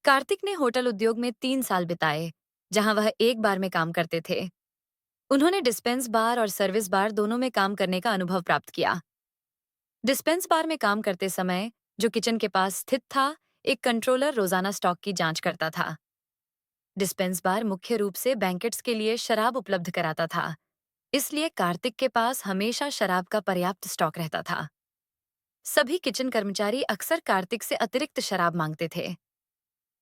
कार्तिक ने होटल उद्योग में 3 साल बिताए, जहां वह एक बार में काम करते थे। उन्होंने डिस्पेंस बार और सर्विस बार दोनों में काम करने का अनुभव प्राप्त किया। डिस्पेंस बार में काम करते समय, जो किचन के पास स्थित था, एक कंट्रोलर रोजाना स्टॉक की जांच करता था। डिस्पेंस बार मुख्य रूप से बैंकेट्स के लिए शराब उपलब्ध कराता था, इसलिए कार्तिक के पास हमेशा शराब का पर्याप्त स्टॉक रहता था। सभी किचन कर्मचारी अक्सर कार्तिक से अतिरिक्त शराब मांगते थे।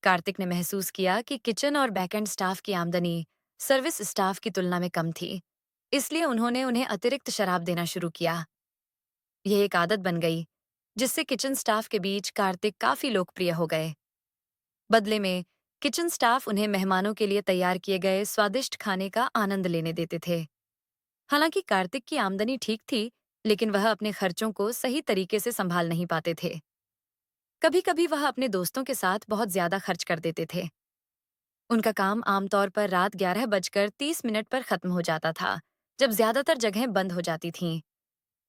कार्तिक ने महसूस किया कि किचन और बैकएंड स्टाफ की आमदनी सर्विस स्टाफ की तुलना में कम थी, इसलिए उन्होंने उन्हें अतिरिक्त शराब देना शुरू किया। यह एक आदत बन गई, जिससे किचन स्टाफ के बीच कार्तिक काफी लोकप्रिय हो गए। बदले में किचन स्टाफ उन्हें मेहमानों के लिए तैयार किए गए स्वादिष्ट खाने का आनंद लेने देते थे। हालांकि कार्तिक की आमदनी ठीक थी, लेकिन वह अपने खर्चों को सही तरीके से संभाल नहीं पाते थे। कभी कभी वह अपने दोस्तों के साथ बहुत ज्यादा खर्च कर देते थे। उनका काम आमतौर पर रात 11:30 पर खत्म हो जाता था, जब ज्यादातर जगहें बंद हो जाती थीं।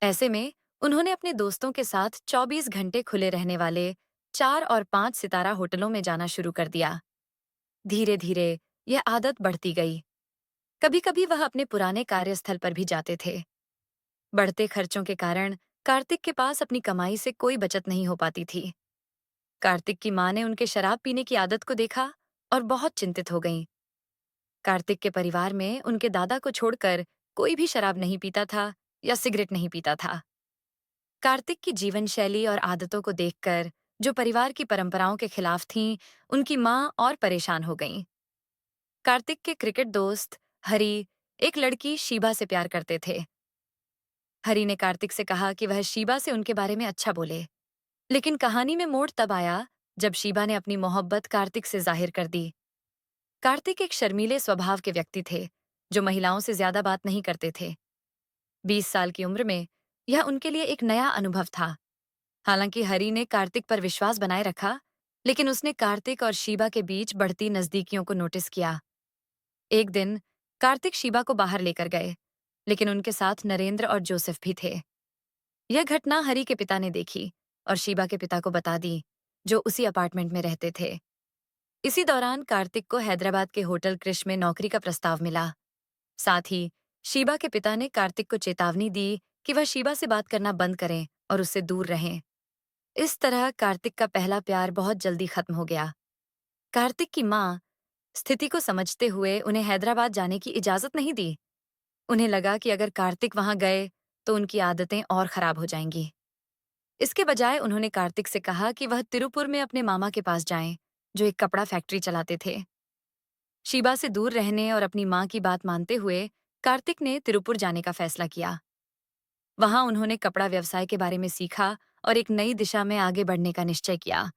ऐसे में उन्होंने अपने दोस्तों के साथ 24 घंटे खुले रहने वाले 4 और 5 सितारा होटलों में जाना शुरू कर दिया। धीरे धीरे यह आदत बढ़ती गई। कभी कभी वह अपने पुराने कार्यस्थल पर भी जाते थे। बढ़ते खर्चों के कारण कार्तिक के पास अपनी कमाई से कोई बचत नहीं हो पाती थी। कार्तिक की मां ने उनके शराब पीने की आदत को देखा और बहुत चिंतित हो गईं। कार्तिक के परिवार में उनके दादा को छोड़कर कोई भी शराब नहीं पीता था या सिगरेट नहीं पीता था। कार्तिक की जीवन शैली और आदतों को देखकर, जो परिवार की परंपराओं के खिलाफ थीं, उनकी मां और परेशान हो गईं। कार्तिक के क्रिकेट दोस्त हरी एक लड़की शीबा से प्यार करते थे। हरी ने कार्तिक से कहा कि वह शीबा से उनके बारे में अच्छा बोले, लेकिन कहानी में मोड़ तब आया जब शीबा ने अपनी मोहब्बत कार्तिक से जाहिर कर दी। कार्तिक एक शर्मीले स्वभाव के व्यक्ति थे, जो महिलाओं से ज्यादा बात नहीं करते थे। 20 साल की उम्र में यह उनके लिए एक नया अनुभव था। हालांकि हरी ने कार्तिक पर विश्वास बनाए रखा, लेकिन उसने कार्तिक और शीबा के बीच बढ़ती नजदीकियों को नोटिस किया। एक दिन कार्तिक शीबा को बाहर लेकर गए, लेकिन उनके साथ नरेंद्र और जोसेफ भी थे। यह घटना हरी के पिता ने देखी और शीबा के पिता को बता दी, जो उसी अपार्टमेंट में रहते थे। इसी दौरान कार्तिक को हैदराबाद के होटल क्रिश में नौकरी का प्रस्ताव मिला। साथ ही शीबा के पिता ने कार्तिक को चेतावनी दी कि वह शीबा से बात करना बंद करें और उससे दूर रहें। इस तरह कार्तिक का पहला प्यार बहुत जल्दी खत्म हो गया। कार्तिक की मां स्थिति को समझते हुए उन्हें हैदराबाद जाने की इजाजत नहीं दी। उन्हें लगा कि अगर कार्तिक वहां गए तो उनकी आदतें और खराब हो जाएंगी। इसके बजाय उन्होंने कार्तिक से कहा कि वह तिरुपुर में अपने मामा के पास जाएं, जो एक कपड़ा फैक्ट्री चलाते थे। शीबा से दूर रहने और अपनी मां की बात मानते हुए कार्तिक ने तिरुपुर जाने का फैसला किया। वहां उन्होंने कपड़ा व्यवसाय के बारे में सीखा और एक नई दिशा में आगे बढ़ने का निश्चय किया।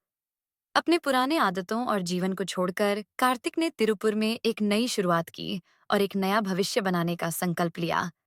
अपने पुराने आदतों और जीवन को छोड़कर कार्तिक ने तिरुपुर में एक नई शुरुआत की और एक नया भविष्य बनाने का संकल्प लिया।